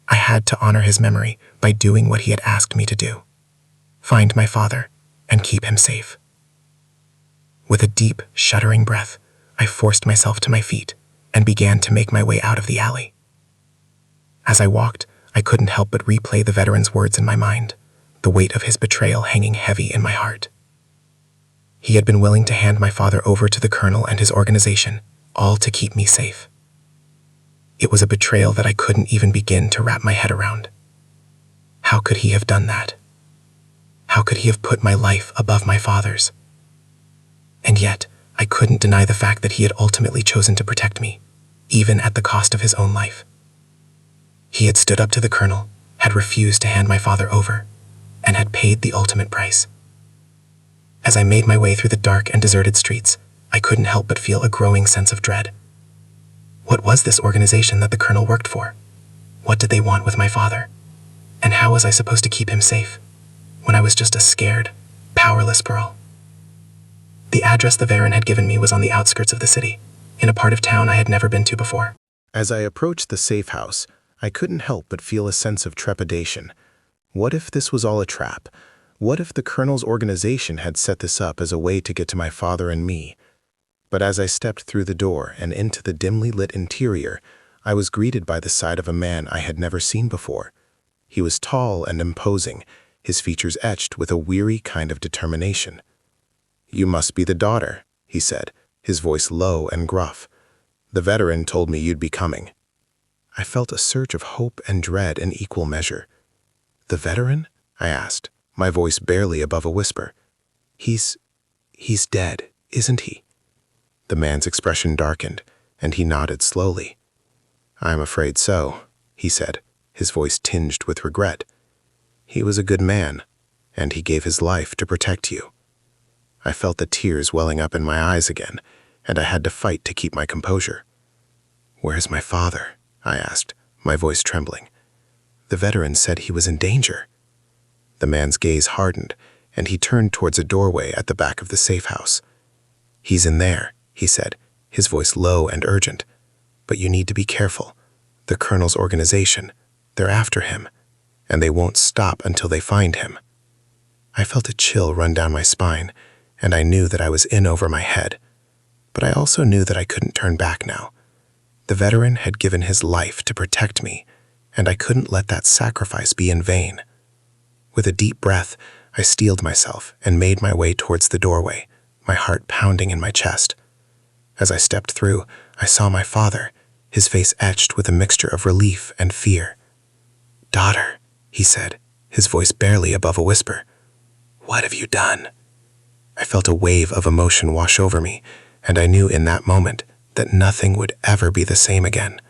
[SPEAKER 4] I had to honor his memory by doing what he had asked me to do: find my father and keep him safe. With a deep, shuddering breath, I forced myself to my feet and began to make my way out of the alley. As I walked, I couldn't help but replay the veteran's words in my mind, the weight of his betrayal hanging heavy in my heart. He had been willing to hand my father over to the colonel and his organization, all to keep me safe. It was a betrayal that I couldn't even begin to wrap my head around. How could he have done that? How could he have put my life above my father's? And yet, I couldn't deny the fact that he had ultimately chosen to protect me, even at the cost of his own life. He had stood up to the colonel, had refused to hand my father over, and had paid the ultimate price. As I made my way through the dark and deserted streets, I couldn't help but feel a growing sense of dread. What was this organization that the colonel worked for? What did they want with my father? And how was I supposed to keep him safe when I was just a scared, powerless girl? The address the veteran had given me was on the outskirts of the city, in a part of town I had never been to before.
[SPEAKER 1] As I approached the safe house, I couldn't help but feel a sense of trepidation. What if this was all a trap? What if the colonel's organization had set this up as a way to get to my father and me? But as I stepped through the door and into the dimly lit interior, I was greeted by the sight of a man I had never seen before. He was tall and imposing, his features etched with a weary kind of determination. "You must be the daughter," he said, his voice low and gruff. "The veteran told me you'd be coming." I felt a surge of hope and dread in equal measure. "The veteran?" I asked, my voice barely above a whisper. He's dead, isn't he?" The man's expression darkened, and he nodded slowly. "I'm afraid so," he said, his voice tinged with regret. "He was a good man, and he gave his life to protect you." I felt the tears welling up in my eyes again, and I had to fight to keep my composure. "Where's my father?" I asked, my voice trembling. "The veteran said he was in danger." The man's gaze hardened, and he turned towards a doorway at the back of the safe house. "He's in there," he said, his voice low and urgent. "But you need to be careful. The colonel's organization, they're after him, and they won't stop until they find him." I felt a chill run down my spine, and I knew that I was in over my head. But I also knew that I couldn't turn back now. The veteran had given his life to protect me, and I couldn't let that sacrifice be in vain. With a deep breath, I steeled myself and made my way towards the doorway, my heart pounding in my chest. As I stepped through, I saw my father, his face etched with a mixture of relief and fear. "Daughter," he said, his voice barely above a whisper. "What have you done?" I felt a wave of emotion wash over me, and I knew in that moment that nothing would ever be the same again.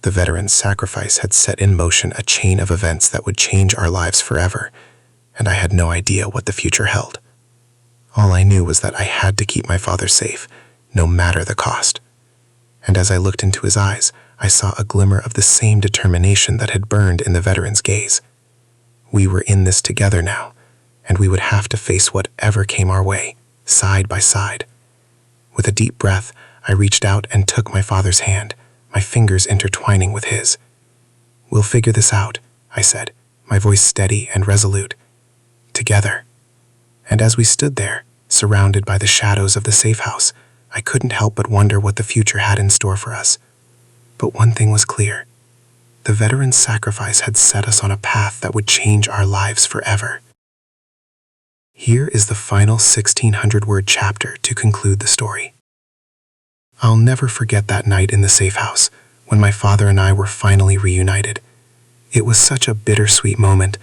[SPEAKER 1] The veteran's sacrifice had set in motion a chain of events that would change our lives forever, and I had no idea what the future held. All I knew was that I had to keep my father safe, no matter the cost. And as I looked into his eyes, I saw a glimmer of the same determination that had burned in the veteran's gaze. We were in this together now, and we would have to face whatever came our way, side by side. With a deep breath, I reached out and took my father's hand, my fingers intertwining with his. "We'll figure this out," I said, my voice steady and resolute. "Together." And as we stood there, surrounded by the shadows of the safe house, I couldn't help but wonder what the future had in store for us. But one thing was clear. The veteran's sacrifice had set us on a path that would change our lives forever. Here is the final 1,600-word chapter to conclude the story. I'll never forget that night in the safe house, when my father and I were finally reunited. It was such a bittersweet moment.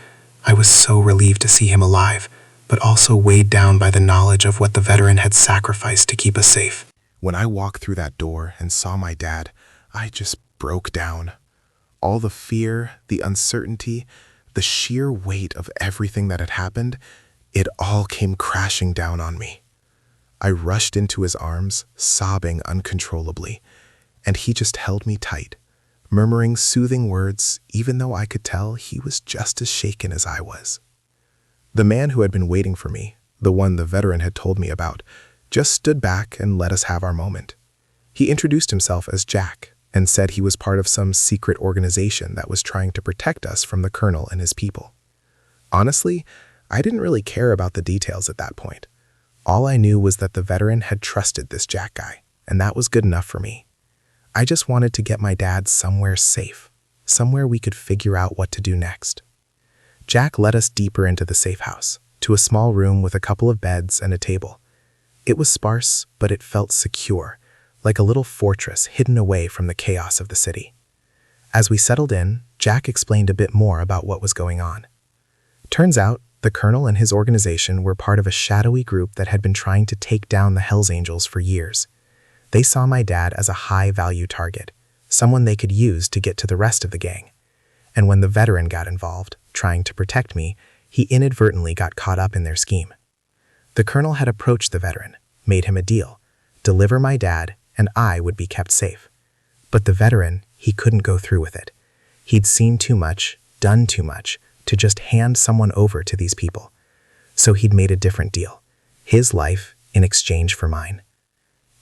[SPEAKER 1] I was so relieved to see him alive, but also weighed down by the knowledge of what the veteran had sacrificed to keep us safe.
[SPEAKER 2] When I walked through that door and saw my dad, I just broke down. All the fear, the uncertainty, the sheer weight of everything that had happened, it all came crashing down on me. I rushed into his arms, sobbing uncontrollably, and he just held me tight, murmuring soothing words even though I could tell he was just as shaken as I was. The man who had been waiting for me, the one the veteran had told me about, just stood back and let us have our moment. He introduced himself as Jack and said he was part of some secret organization that was trying to protect us from the colonel and his people. Honestly, I didn't really care about the details at that point. All I knew was that the veteran had trusted this Jack guy, and that was good enough for me. I just wanted to get my dad somewhere safe, somewhere we could figure out what to do next. Jack led us deeper into the safe house, to a small room with a couple of beds and a table. It was sparse, but it felt secure, like a little fortress hidden away from the chaos of the city. As we settled in, Jack explained a bit more about what was going on. Turns out, the colonel and his organization were part of a shadowy group that had been trying to take down the Hells Angels for years. They saw my dad as a high-value target, someone they could use to get to the rest of the gang. And when the veteran got involved, trying to protect me, he inadvertently got caught up in their scheme. The colonel had approached the veteran, made him a deal, deliver my dad, and I would be kept safe. But the veteran, he couldn't go through with it. He'd seen too much, done too much, to just hand someone over to these people. So he'd made a different deal. His life in exchange for mine.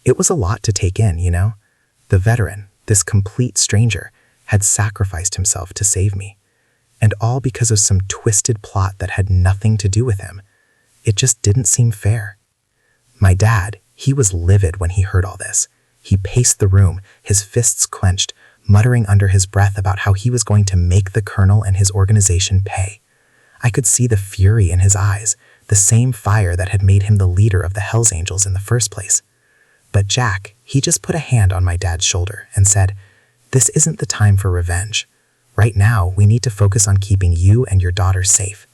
[SPEAKER 2] It was a lot to take in, you know? The veteran, this complete stranger, had sacrificed himself to save me. And all because of some twisted plot that had nothing to do with him. It just didn't seem fair. My dad, he was livid when he heard all this. He paced the room, his fists clenched, muttering under his breath about how he was going to make the colonel and his organization pay. I could see the fury in his eyes, the same fire that had made him the leader of the Hells Angels in the first place. But Jack, he just put a hand on my dad's shoulder and said, "This isn't the time for revenge. Right now, we need to focus on keeping you and your daughter safe."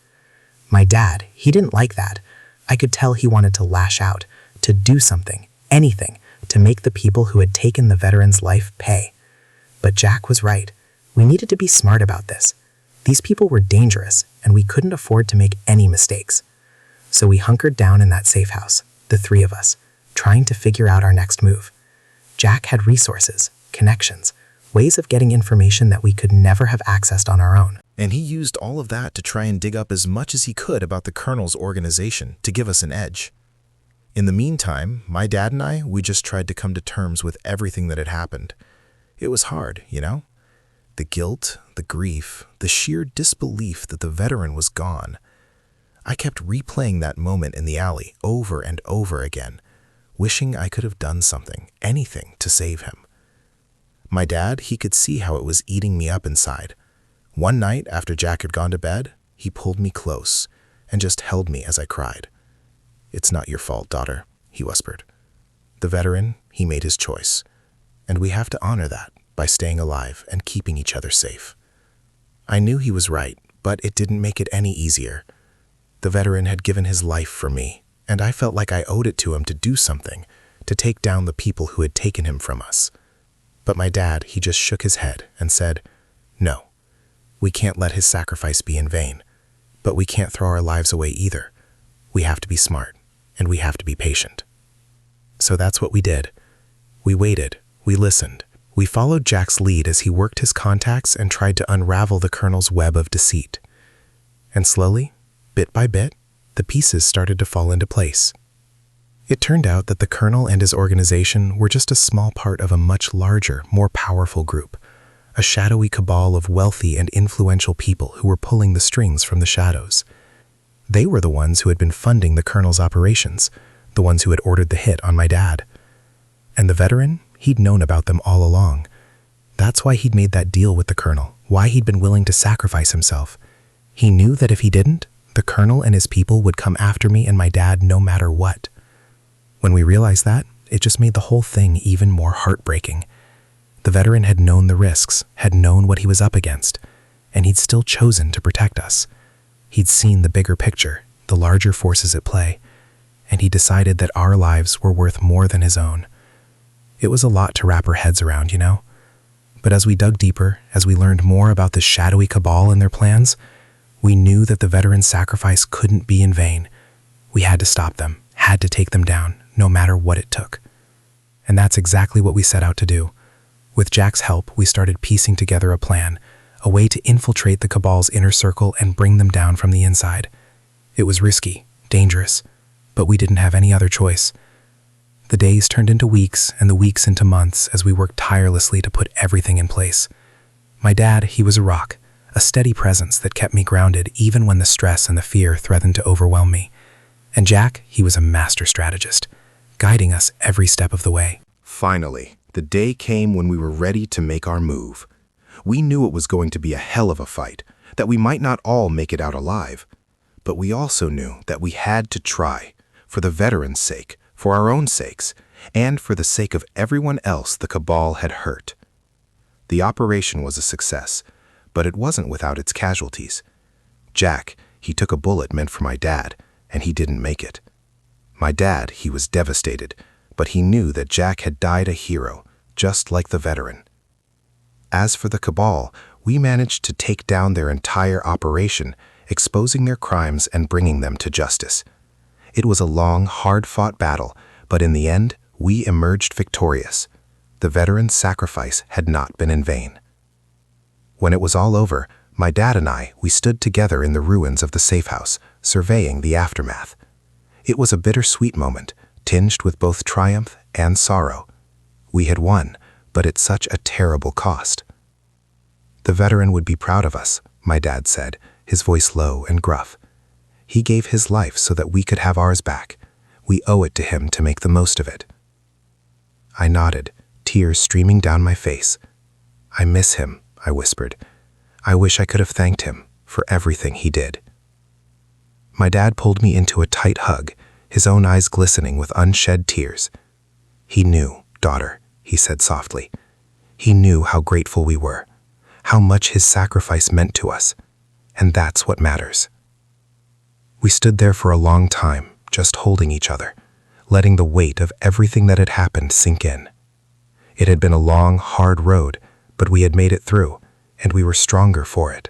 [SPEAKER 2] My dad, he didn't like that. I could tell he wanted to lash out, to do something, anything, to make the people who had taken the veteran's life pay. But Jack was right. We needed to be smart about this. These people were dangerous, and we couldn't afford to make any mistakes. So we hunkered down in that safe house, the three of us, trying to figure out our next move. Jack had resources, connections, ways of getting information that we could never have accessed on our own.
[SPEAKER 1] And he used all of that to try and dig up as much as he could about the colonel's organization to give us an edge. In the meantime, my dad and I, we just tried to come to terms with everything that had happened. It was hard, you know? The guilt, the grief, the sheer disbelief that the veteran was gone. I kept replaying that moment in the alley over and over again, wishing I could have done something, anything, to save him. My dad, he could see how it was eating me up inside. One night, after Jack had gone to bed, he pulled me close and just held me as I cried. "It's not your fault, daughter," he whispered. "The veteran, he made his choice, and we have to honor that by staying alive and keeping each other safe." I knew he was right, but it didn't make it any easier. The veteran had given his life for me, and I felt like I owed it to him to do something, to take down the people who had taken him from us. But my dad, he just shook his head and said, "No, we can't let his sacrifice be in vain, but we can't throw our lives away either. We have to be smart, and we have to be patient." So that's what we did. We waited, we listened, we followed Jack's lead as he worked his contacts and tried to unravel the colonel's web of deceit. And slowly, bit by bit, the pieces started to fall into place. It turned out that the colonel and his organization were just a small part of a much larger, more powerful group, a shadowy cabal of wealthy and influential people who were pulling the strings from the shadows. They were the ones who had been funding the colonel's operations, the ones who had ordered the hit on my dad. And the veteran, he'd known about them all along. That's why he'd made that deal with the colonel, why he'd been willing to sacrifice himself. He knew that if he didn't, the colonel and his people would come after me and my dad no matter what. When we realized that, it just made the whole thing even more heartbreaking. The veteran had known the risks, had known what he was up against, and he'd still chosen to protect us. He'd seen the bigger picture, the larger forces at play, and he decided that our lives were worth more than his own. It was a lot to wrap our heads around, you know? But as we dug deeper, as we learned more about the shadowy cabal and their plans, we knew that the veteran's sacrifice couldn't be in vain. We had to stop them, had to take them down, no matter what it took. And that's exactly what we set out to do.
[SPEAKER 3] With Jack's help, we started piecing together a plan, a way to infiltrate the Cabal's inner circle and bring them down from the inside. It was risky, dangerous, but we didn't have any other choice. The days turned into weeks and the weeks into months as we worked tirelessly to put everything in place. My dad, he was a rock, a steady presence that kept me grounded even when the stress and the fear threatened to overwhelm me. And Jack, he was a master strategist, guiding us every step of the way.
[SPEAKER 1] Finally, the day came when we were ready to make our move. We knew it was going to be a hell of a fight, that we might not all make it out alive. But we also knew that we had to try, for the veterans' sake, for our own sakes, and for the sake of everyone else the Cabal had hurt. The operation was a success, but it wasn't without its casualties. Jack, he took a bullet meant for my dad, and he didn't make it. My dad, he was devastated, but he knew that Jack had died a hero, just like the veteran. As for the Cabal, we managed to take down their entire operation, exposing their crimes and bringing them to justice. It was a long, hard-fought battle, but in the end, we emerged victorious. The veterans' sacrifice had not been in vain. When it was all over, my dad and we stood together in the ruins of the safe house, surveying the aftermath. It was a bittersweet moment, tinged with both triumph and sorrow. We had won, but at such a terrible cost. The veteran would be proud of us, my dad said, his voice low and gruff. He gave his life so that we could have ours back. We owe it to him to make the most of it. I nodded, tears streaming down my face. I miss him, I whispered. I wish I could have thanked him for everything he did. My dad pulled me into a tight hug, his own eyes glistening with unshed tears. He knew, daughter, he said softly. He knew how grateful we were, how much his sacrifice meant to us, and that's what matters. We stood there for a long time, just holding each other, letting the weight of everything that had happened sink in. It had been a long, hard road, but we had made it through, and we were stronger for it.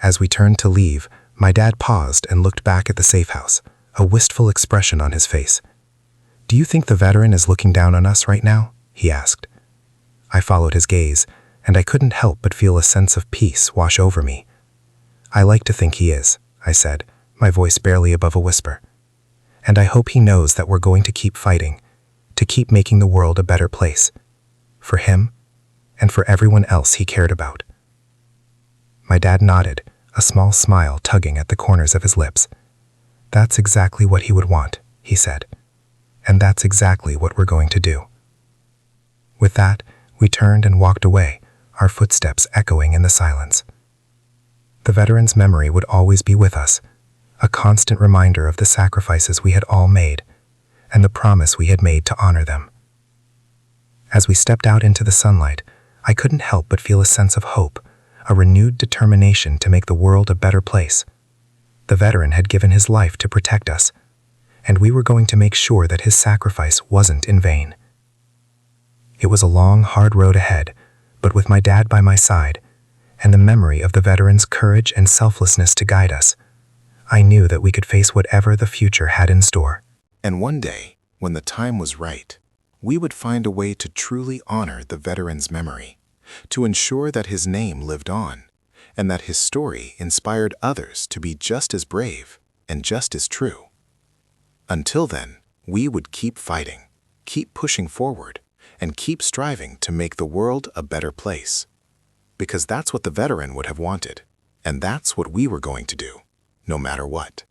[SPEAKER 1] As we turned to leave, my dad paused and looked back at the safe house, a wistful expression on his face. "Do you think the veteran is looking down on us right now?" he asked. I followed his gaze, and I couldn't help but feel a sense of peace wash over me. "I like to think he is," I said, my voice barely above a whisper. "And I hope he knows that we're going to keep fighting, to keep making the world a better place. For him, and for everyone else he cared about." My dad nodded, a small smile tugging at the corners of his lips. "That's exactly what he would want," he said. "And that's exactly what we're going to do." With that, we turned and walked away, our footsteps echoing in the silence. The veteran's memory would always be with us, a constant reminder of the sacrifices we had all made, and the promise we had made to honor them. As we stepped out into the sunlight, I couldn't help but feel a sense of hope, a renewed determination to make the world a better place. The veteran had given his life to protect us, and we were going to make sure that his sacrifice wasn't in vain. It was a long, hard road ahead, but with my dad by my side, and the memory of the veteran's courage and selflessness to guide us, I knew that we could face whatever the future had in store. And one day, when the time was right, we would find a way to truly honor the veteran's memory, to ensure that his name lived on, and that his story inspired others to be just as brave and just as true. Until then, we would keep fighting, keep pushing forward, and keep striving to make the world a better place. Because that's what the veteran would have wanted, and that's what we were going to do, no matter what.